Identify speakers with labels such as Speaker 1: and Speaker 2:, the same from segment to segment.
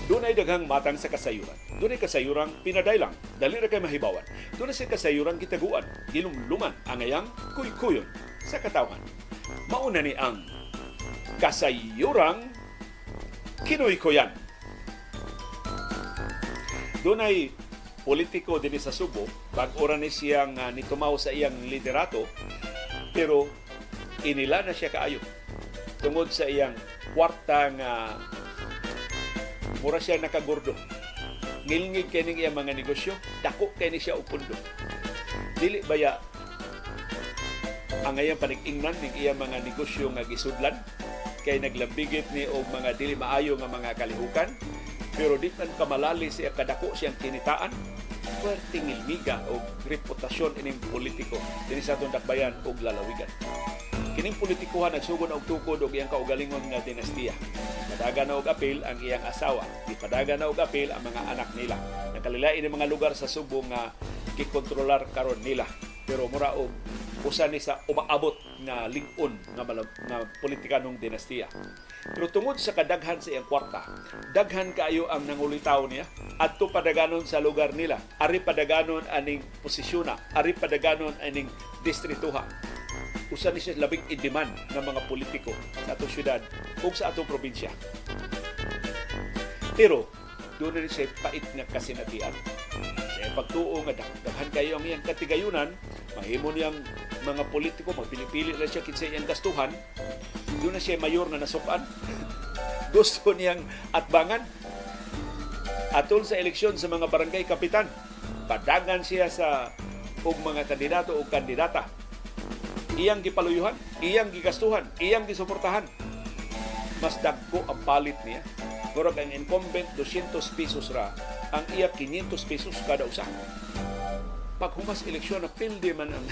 Speaker 1: Dunay daghang matang sa kasayuran. Dunay kasayurang pinadaylang, dali ra kay mahibawan. Dunay sa kasayurang gitaguan, gilumluman ang ayang kuykuyon sa katawhan. Mauna ni ang kasayurang Kinuykoyan. Dunay politiko din sa Subo, bag-ora ni siyang nitumaw sa iyang liderato, pero inila na siya kaayo tungod sa iyang kwarta nga mura siya nakagurdo. Ngilngig kay ning iyang mga negosyo, dako kay ni siya og pundo. Dili baya ang iyang panig-ingnan ning iyang mga negosyo nga gisudlan kay naglambigit ni og mga dili maayo nga mga kalihukan, pero di man kamalali siya kadako siyang kinitaan. Puwerteng ilmiga o reputasyon ining politiko dinhi sa atong dakbayan og lalawigan. Kining politikuhan nagsugon og tukod og iyang kaugalingon nga dinastiya. Padagan na og apil ang iyang asawa, ipadagan na og apil ang mga anak nila. Nakalilain ang mga lugar sa Subo nga gikontrolar karon nila, pero mura og usa ni sa umaabot nga lig-on nga politikanong dinastiya. Pero tungod sa kadaghan sa iyang kwarta, daghan kaayo ang nangulitaw niya adto padaganon sa lugar nila. Ari padaganon aning posisyona, ari padaganon aning distrituha. Usa ni siya labing in-demand ng mga politiko sa atong syudad ug sa atong probinsya. Pero doon rin siya pait nga kasinatian. Sa pagtuo nga daghan kayo ang iyang katigayunan, mahimo niyang mga politiko magpili-pili na siya kinsa iyang gastuhan. Doon na siya mayor na nasukan. Gusto niyang atbangan atol sa eleksyon sa mga barangay kapitan. Padagan siya sa og mga kandidato o kandidata. Iyang gipaluyuhan, iyang gigastuhan, iyang gisuportahan. Mas dagko ang palit niya. Murag ang incumbent 200 pesos ra, ang iya 500 pesos kada usa. Pag humas eleksyon na pilde man ang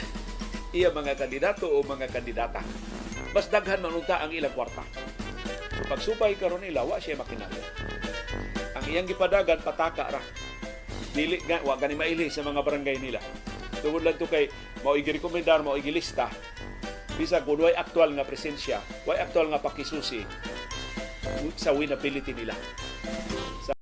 Speaker 1: iya mga kandidato o mga kandidata, mas daghan man unta ang ilang kwarta. So pagsubay karon nila, wa siya makinahanglan. Ang iyang gipadagan pataka ra. Dili nga wa gani maili sa mga barangay nila. Tungod lang to kay mao i-rekomendar, mao i-lista. Bisag kung way aktual nga presensya, way aktual nga pakisusi sa winnability nila.